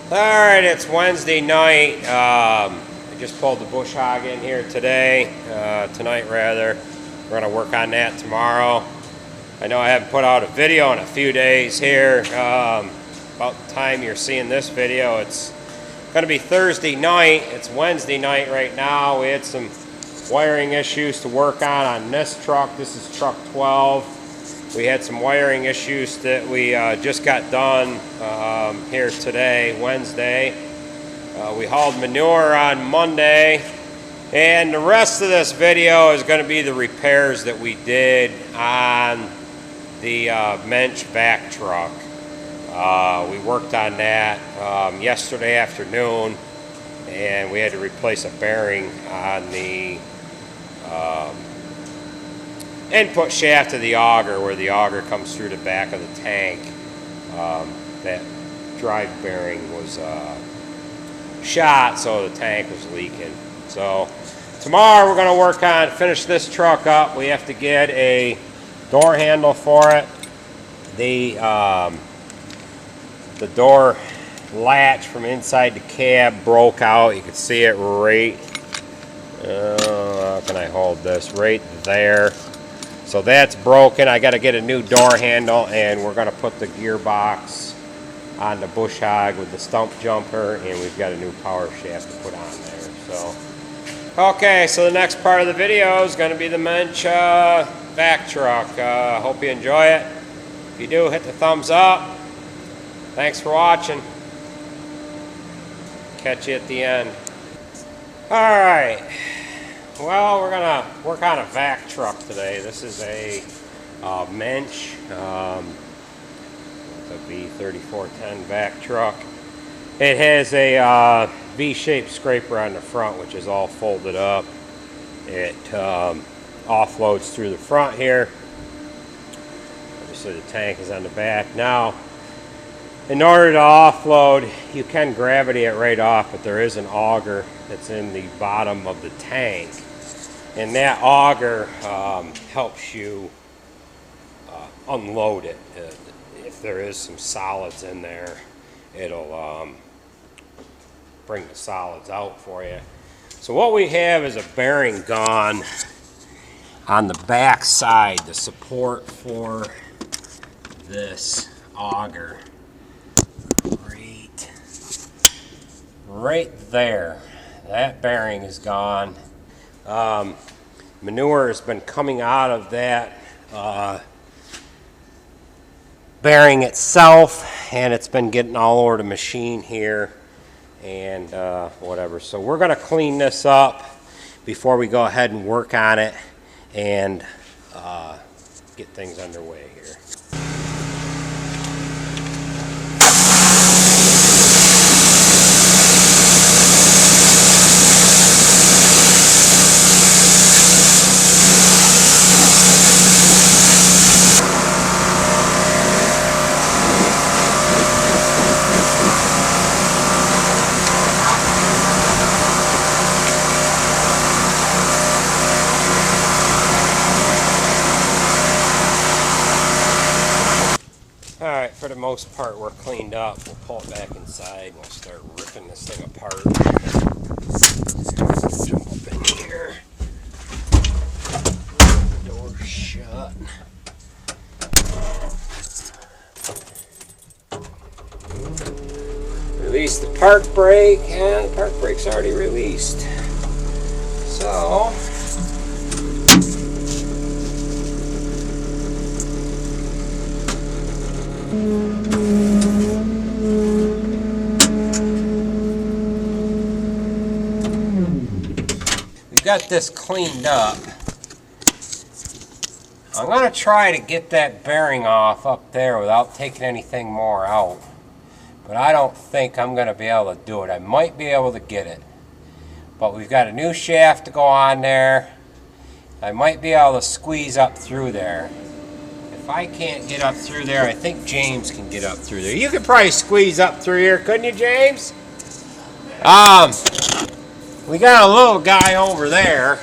Alright, it's Wednesday night. I just pulled the bush hog in here tonight rather. We're going to work on that tomorrow. I know I haven't put out a video in a few days here. About the time you're seeing this video, it's going to be Thursday night. It's Wednesday night right now. We had some wiring issues to work on this truck. This is truck 12. We had some wiring issues that we just got done here today, Wednesday. We hauled manure on Monday, and the rest of this video is going to be the repairs that we did on the Mensch Vac Truck. We worked on that yesterday afternoon, and we had to replace a bearing on the input shaft of the auger, where the auger comes through the back of the tank. That drive bearing was shot, so the tank was leaking. So tomorrow we're going to finish this truck up. We have to get a door handle for it. The door latch from inside the cab broke out. You can see it right, how can I hold this? Right there. So that's broken. I got to get a new door handle, and we're going to put the gearbox on the bush hog with the stump jumper, and we've got a new power shaft to put on there. So, okay, so the next part of the video is going to be the Mensch Vac Truck. Hope you enjoy it. If you do, hit the thumbs up. Thanks for watching. Catch you at the end. All right. Well, we're going to work on a vac truck today. This is a Mensch, the B3410 vac truck. It has a V-shaped scraper on the front, which is all folded up. It offloads through the front here. Obviously the tank is on the back. Now, in order to offload, you can gravity it right off, but there is an auger that's in the bottom of the tank. And that auger helps you unload it. If there is some solids in there, it'll bring the solids out for you. So what we have is a bearing gone on the back side, the support for this auger. Right there. That bearing is gone. Manure has been coming out of that bearing itself, and it's been getting all over the machine here and whatever. So we're going to clean this up before we go ahead and work on it and get things underway here. Alright, for the most part we're cleaned up. We'll pull it back inside and we'll start ripping this thing apart. Jump up in here. Door shut. Release the park brake, and the park brake's already released. So we've got this cleaned up. I'm going to try to get that bearing off up there without taking anything more out. But I don't think I'm going to be able to do it. I might be able to get it. But we've got a new shaft to go on there. I might be able to squeeze up through there. If I can't get up through there, I think James can get up through there. You could probably squeeze up through here, couldn't you, James? We got a little guy over there.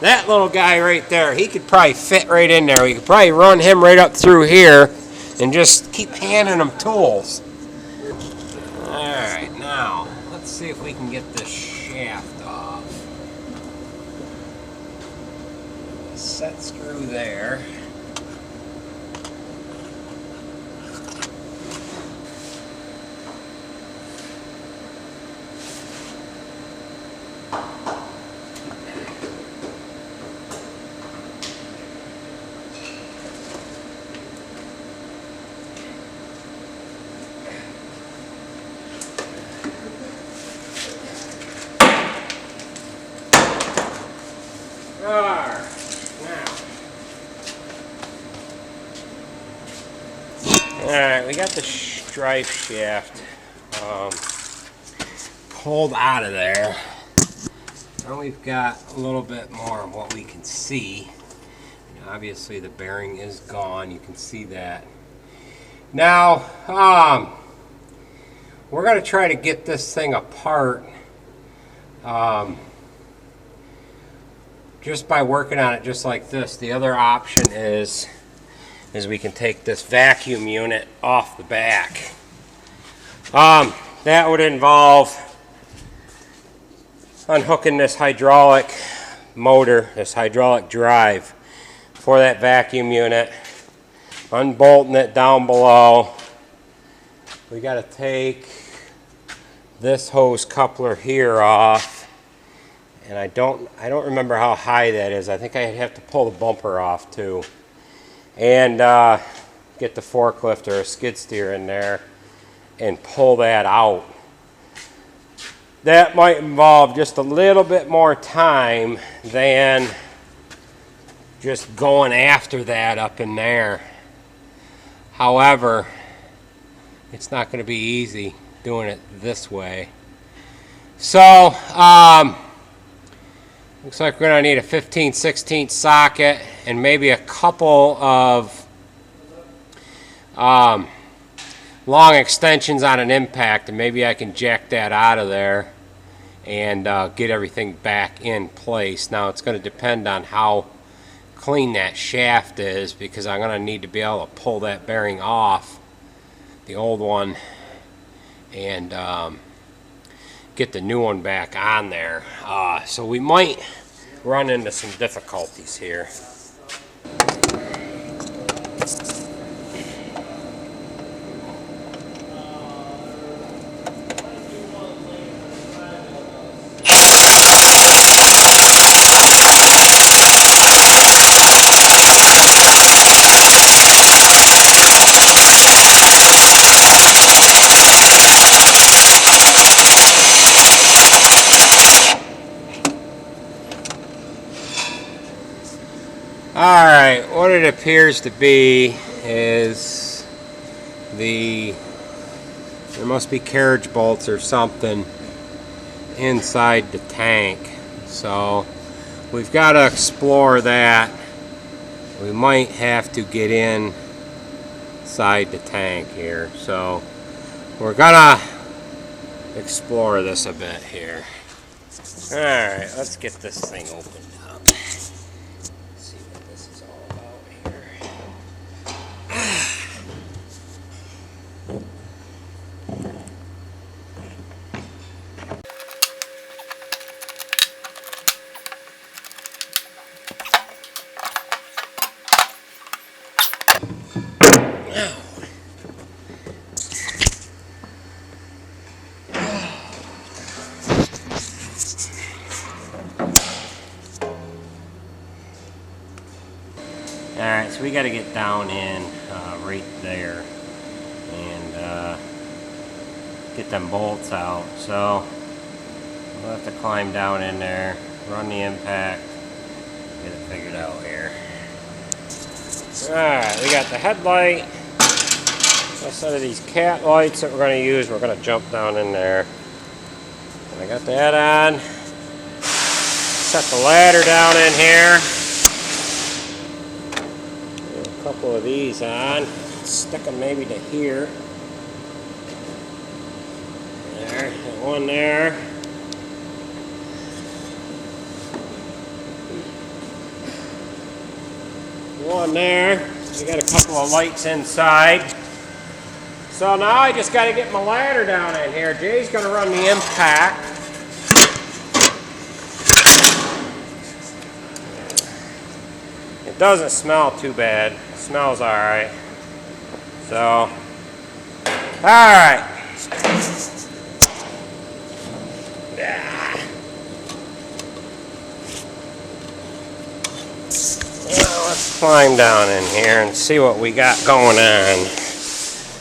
That little guy right there, he could probably fit right in there. We could probably run him right up through here and just keep handing him tools. Alright. see if we can get this shaft off. Set screw there. Alright, we got the stripe shaft pulled out of there. Now we've got a little bit more of what we can see. And obviously the bearing is gone, you can see that. Now, we're going to try to get this thing apart just by working on it just like this. The other option is we can take this vacuum unit off the back. That would involve unhooking this hydraulic motor, this hydraulic drive for that vacuum unit, unbolting it down below. We got to take this hose coupler here off, and I don't remember how high that is. I think I'd have to pull the bumper off too. And get the forklift or a skid steer in there and pull that out. That might involve just a little bit more time than just going after that up in there. However, it's not going to be easy doing it this way. So, looks like we're going to need a 15/16 socket and maybe a couple of long extensions on an impact, and maybe I can jack that out of there and get everything back in place. Now it's going to depend on how clean that shaft is, because I'm going to need to be able to pull that bearing off, the old one, and get the new one back on there. So we might run into some difficulties here. Alright, what it appears to be is there must be carriage bolts or something inside the tank. So we've got to explore that. We might have to get inside the tank here. So we're gonna explore this a bit here. Alright, let's get this thing opened up. Alright, so we got to get down in right there and get them bolts out. So we'll have to climb down in there, run the impact, get it figured out here. Alright, we got the headlight. Instead of these cat lights that we're going to use, we're going to jump down in there. And I got that on. Set the ladder down in here. A couple of these on. Stick them maybe to here. There, one there. One there. We got a couple of lights inside. So now I just got to get my ladder down in here. Jay's going to run the impact. It doesn't smell too bad. It smells all right. So, all right. Well, let's climb down in here and see what we got going on.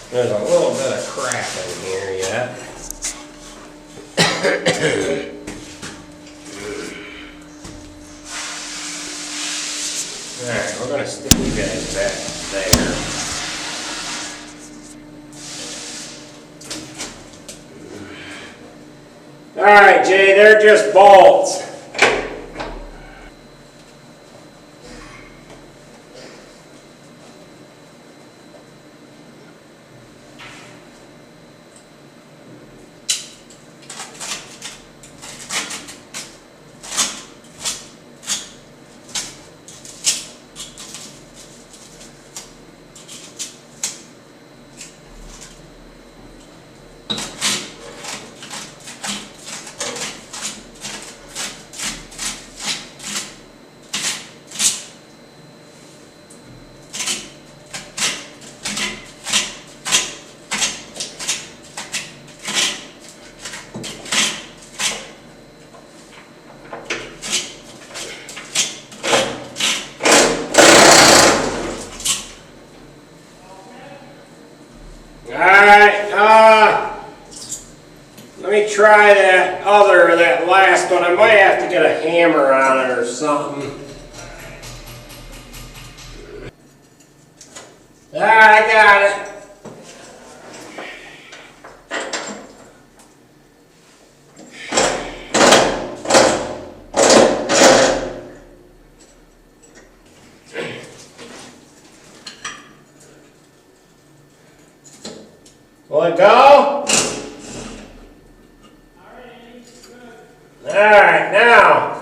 There's a little bit of crap in here yet. Alright, we're going to stick you guys back there. Alright, Jay, they're just bolts. Let me try that last one. I might have to get a hammer on it or something. Alright, I got it. Will it go? Alright, now.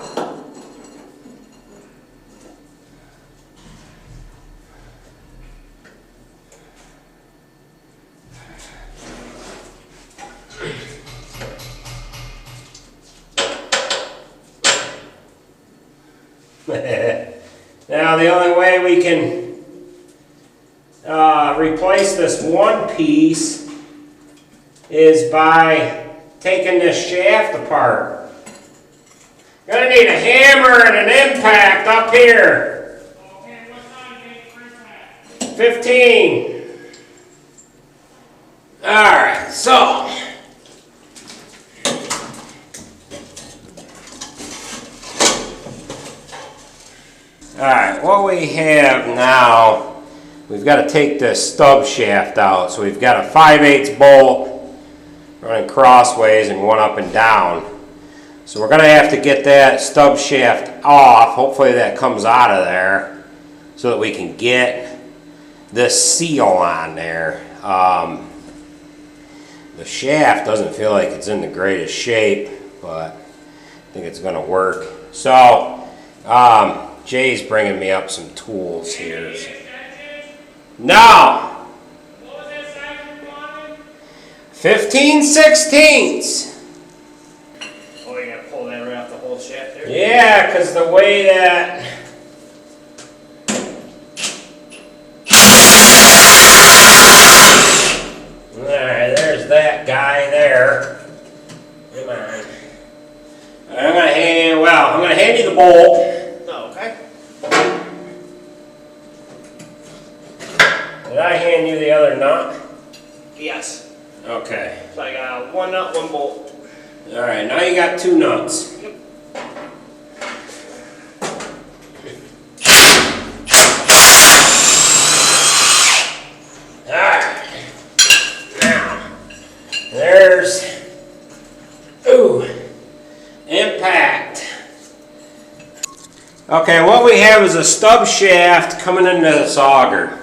Now the only way we can replace this one piece is by taking this shaft apart. Gonna need a hammer and an impact up here. Okay, what size is the impact? 15. Alright, so. Alright, what we have now, we've got to take this stub shaft out. So we've got a 5/8 bolt running crossways and one up and down. So we're going to have to get that stub shaft off. Hopefully that comes out of there so that we can get this seal on there. The shaft doesn't feel like it's in the greatest shape, but I think it's going to work. So Jay's bringing me up some tools here. No! 15/16. Oh, you gotta pull that right off the whole shaft there? Yeah, because the way that... Alright, there's that guy there. Come on. I'm gonna hand you the bolt. Oh, okay. Did I hand you the other nut? Yes. Okay. So I got one nut, one bolt. Alright, now you got 2 nuts. Yep. Alright. Now, there's, impact. Okay, what we have is a stub shaft coming into this auger.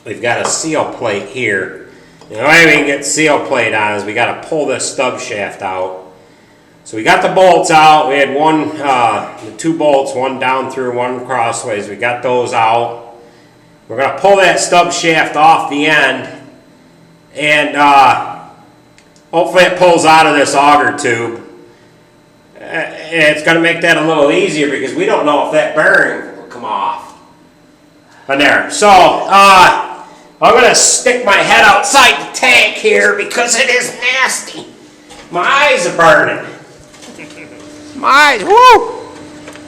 We've got a seal plate here. The only way we can get seal plate on is we got to pull this stub shaft out. So we got the bolts out. We had the 2 bolts, one down through, one crossways. We got those out. We're going to pull that stub shaft off the end And hopefully it pulls out of this auger tube. And it's going to make that a little easier because we don't know if that bearing will come off. And there. So, I'm going to stick my head outside the tank here because it is nasty. My eyes are burning. My eyes, whoo!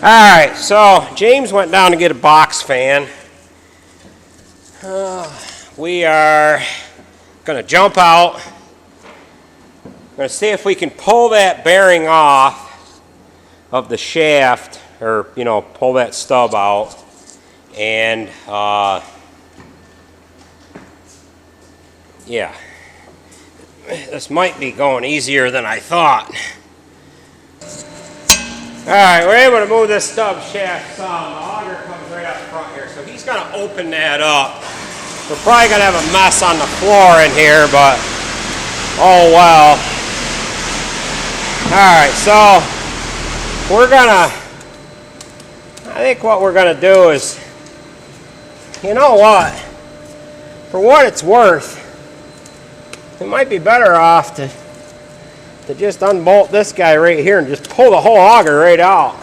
Alright, so James went down to get a box fan. We are going to jump out. We're going to see if we can pull that bearing off of the shaft, or, you know, pull that stub out. And, yeah. This might be going easier than I thought. Alright, we're able to move this stub shaft some. The auger comes right up front here, so he's going to open that up. We're probably going to have a mess on the floor in here, but oh well. Alright, so we're going to, I think what we're going to do is, you know what, for what it's worth, it might be better off to just unbolt this guy right here and just pull the whole auger right out,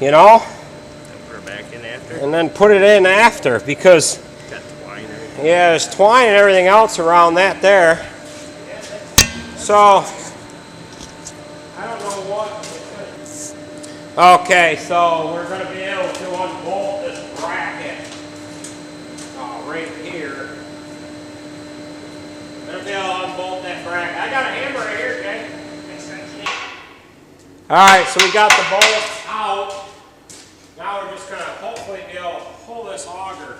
you know? And put it back in after? And then put it in after, because Got twine or yeah, there's twine and everything else around that there. So, I don't know what. Okay, so we're going to be able to unbolt this bracket right here. We're going to be able to unbolt that bracket. I got a hammer right here, Jay. Alright, so we got the bolts out. Now we're just going to hopefully be able to pull this auger.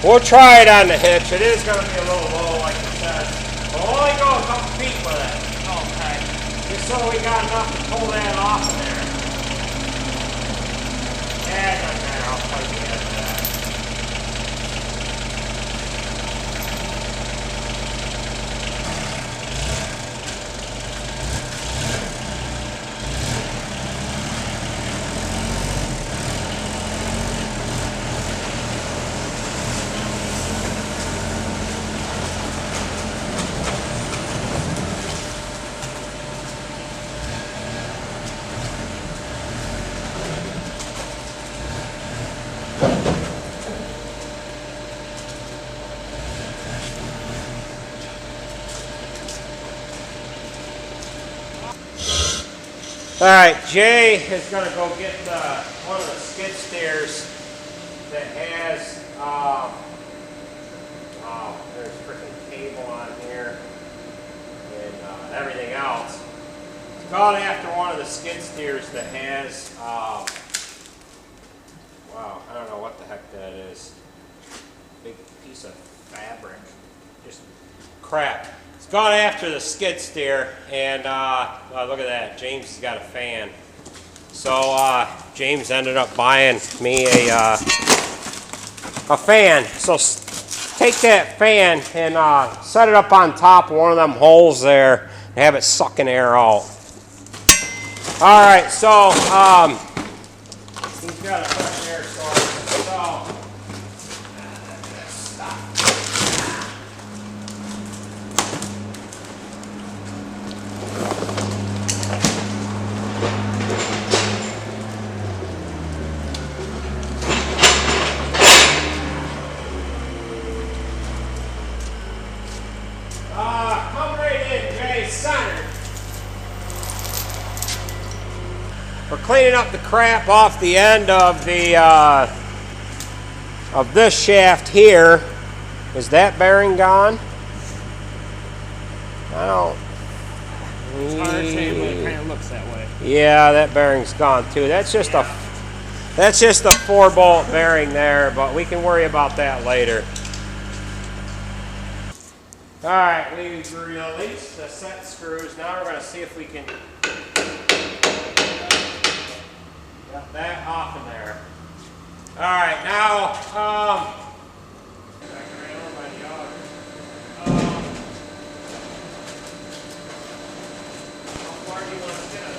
We'll try it on the hitch. It is going to be a little low, like I said. We'll only go a couple feet with it. Okay. Just so we got enough to pull that off of there. Yeah, doesn't matter. I'll plug the end of that. All right, Jay is going to go get one of the skid steers that has, there's freaking cable on here and everything else. He's gone after one of the skid steers that has, wow, I don't know what the heck that is. Big piece of fabric, just crap. It's gone after the skid steer, and look at that. James has got a fan. So James ended up buying me a fan. So take that fan and set it up on top of one of them holes there and have it sucking air out. All right, so he's got a fresh air source. So come right in, Jay, center. We're cleaning up the crap off the end of the of this shaft here. Is that bearing gone? I don't. It's hard to say, but it kind of looks that way. Yeah, that bearing's gone too. That's just a 4-bolt bearing there, but we can worry about that later. All right, we released the set screws. Now we're going to see if we can get that off in there. All right, now, back around by the auger. How far do you want to get it?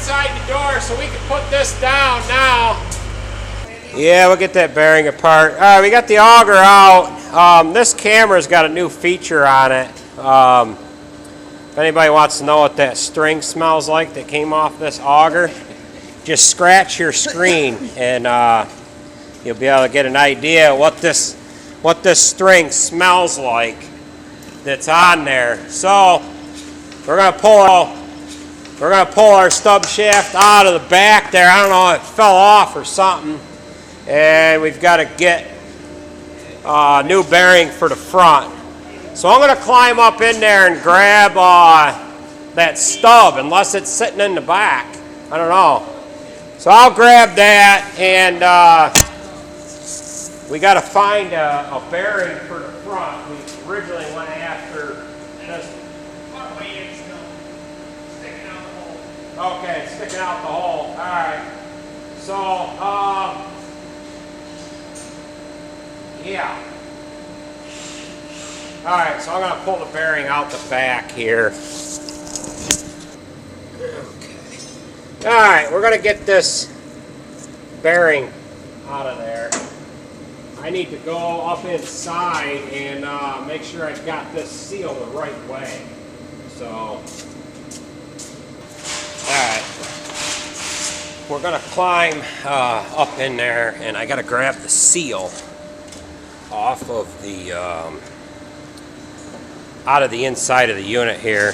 outside the door so we can put this down now. Yeah, we'll get that bearing apart. All right, we got the auger out. This camera's got a new feature on it. If anybody wants to know what that string smells like that came off this auger, just scratch your screen and you'll be able to get an idea what this string smells like that's on there. So we're gonna pull our stub shaft out of the back there. I don't know, it fell off or something. And we've got to get a new bearing for the front. So I'm going to climb up in there and grab that stub, unless it's sitting in the back. I don't know. So I'll grab that, and we got to find a bearing for the front. We originally went after this. It's sticking out the hole. Okay, it's sticking out the hole. All right. So, yeah. All right, so I'm going to pull the bearing out the back here. Okay. All right, we're going to get this bearing out of there. I need to go up inside and make sure I've got this sealed the right way. So, all right. We're going to climb up in there, and I got to grab the seal off of the out of the inside of the unit here.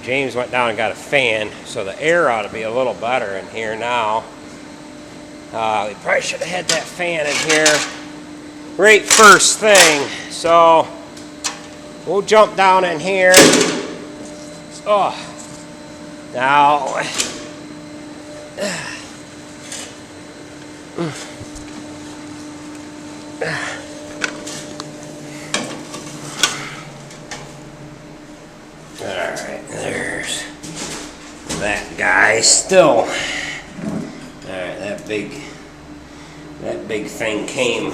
James went down and got a fan, so the air ought to be a little better in here now. We probably should have had that fan in here right first thing. So we'll jump down in here. Oh, now. Alright, there's that guy still. Alright, that big thing came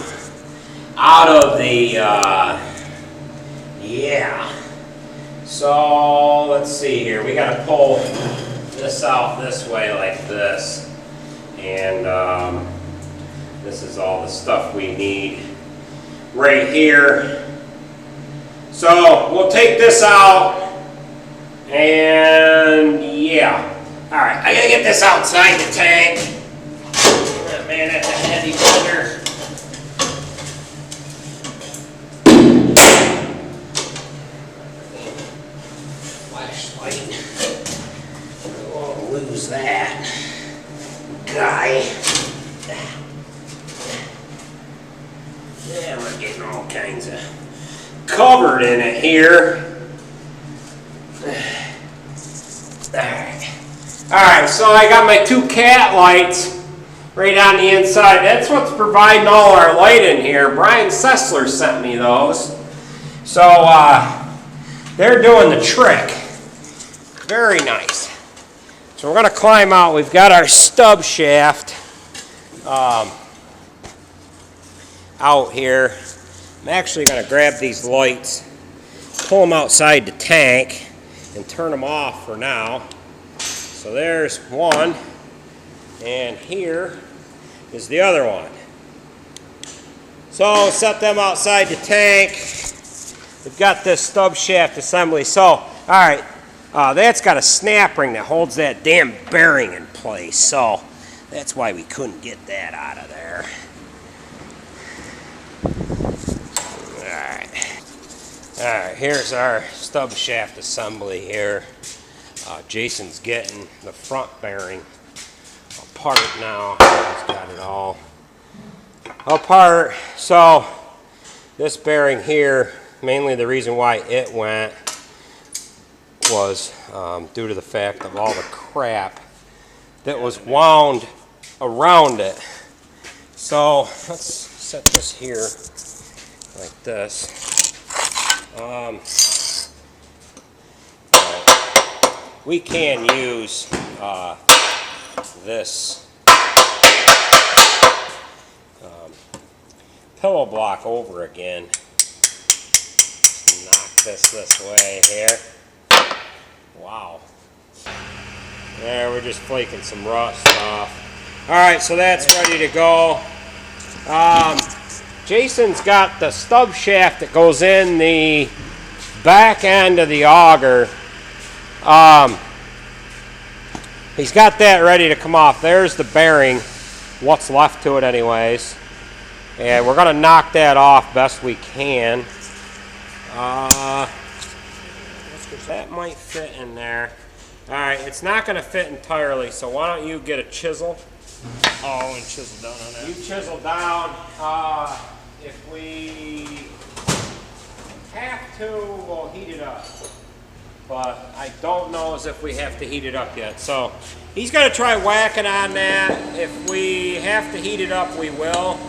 out of the, yeah. So, let's see here. We gotta pull this out this way like this. And this is all the stuff we need right here. So, we'll take this out. And yeah. Alright, I gotta get this outside the tank. Man, that's a heavy bugger. Flashlight. I won't lose that guy. Yeah, we're getting all kinds of covered in it here. Alright, so I got my two cat lights right on the inside. That's what's providing all our light in here. Brian Sessler sent me those. So, they're doing the trick. Very nice. So we're going to climb out. We've got our stub shaft out here. I'm actually going to grab these lights, pull them outside the tank, and turn them off for now. So there's one, and here is the other one. So set them outside the tank. We've got this stub shaft assembly. So, all right, that's got a snap ring that holds that damn bearing in place. So that's why we couldn't get that out of there. All right, here's our stub shaft assembly here. Jason's getting the front bearing apart now. He's got it all apart. So this bearing here, mainly the reason why it went was due to the fact of all the crap that was wound around it. So let's set this here like this. We can use this pillow block over again. Knock this way here. Wow. There, we're just flaking some rust off. Alright, so that's ready to go. Jason's got the stub shaft that goes in the back end of the auger. He's got that ready to come off. There's the bearing, what's left to it anyways. And we're going to knock that off best we can. That might fit in there. Alright, it's not going to fit entirely, so why don't you get a chisel? Oh, and chisel down on that. You chisel down. If we have to, we'll heat it up. But I don't know as if we have to heat it up yet. So he's going to try whacking on that. If we have to heat it up, we will.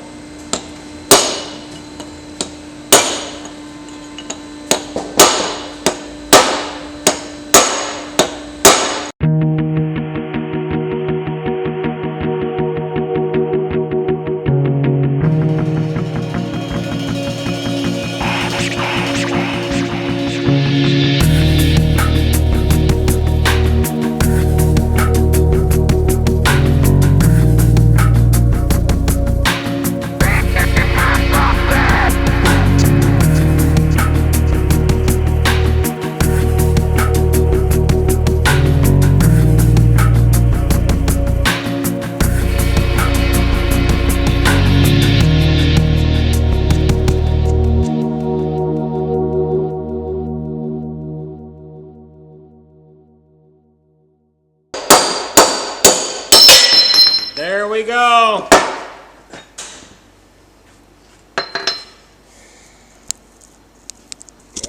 There we go.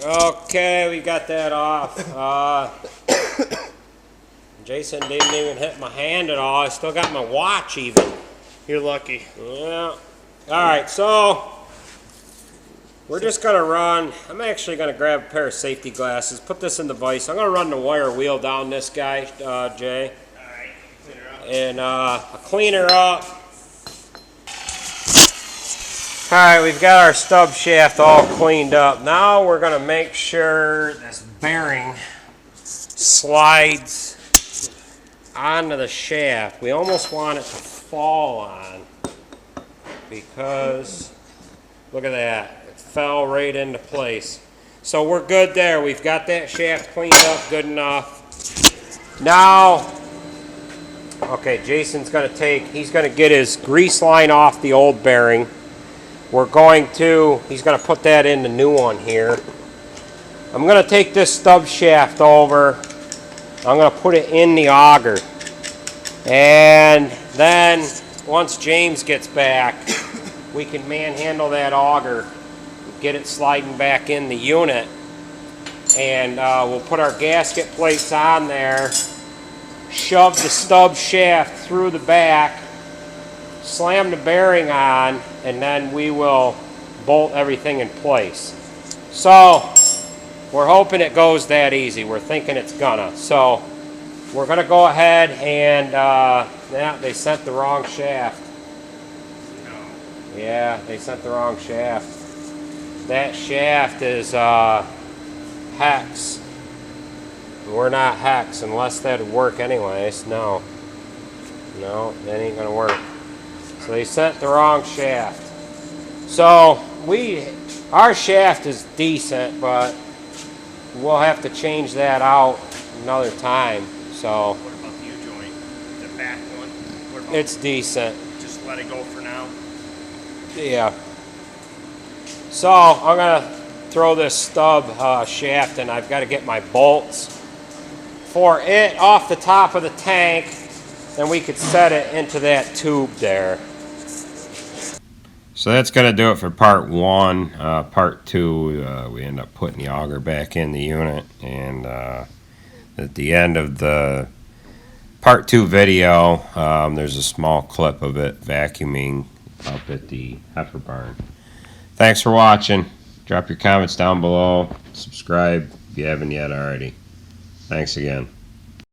Okay, we got that off. Jason didn't even hit my hand at all. I still got my watch even. You're lucky. Yeah. Alright, so we're just going to run. I'm actually going to grab a pair of safety glasses, put this in the vise. I'm going to run the wire wheel down this guy, Jay. And I'll clean her up. Alright, we've got our stub shaft all cleaned up. Now we're going to make sure this bearing slides onto the shaft. We almost want it to fall on because look at that. It fell right into place. So we're good there. We've got that shaft cleaned up good enough. Now, okay, Jason's going to he's going to get his grease line off the old bearing. He's going to put that in the new one here. I'm going to take this stub shaft over. I'm going to put it in the auger. And then, once James gets back, we can manhandle that auger, get it sliding back in the unit. And we'll put our gasket plates on there. Shove the stub shaft through the back, slam the bearing on, and then we will bolt everything in place. So we're hoping it goes that easy. We're thinking it's gonna. So we're gonna go ahead and yeah, they sent the wrong shaft. Yeah, they sent the wrong shaft. That shaft is hex. We're not hex unless that'd work anyways. No, that ain't gonna work. So they sent the wrong shaft. So our shaft is decent, but we'll have to change that out another time. So What about the U-joint? The back one? What about it's decent. just let it go for now? Yeah. So I'm gonna throw this stub shaft, and I've got to get my bolts for it off the top of the tank. Then we could set it into that tube there. So that's going to do it for part one. Part two, we end up putting the auger back in the unit. And at the end of the part two video, there's a small clip of it vacuuming up at the heifer barn. Thanks for watching. Drop your comments down below. Subscribe if you haven't yet already. Thanks again.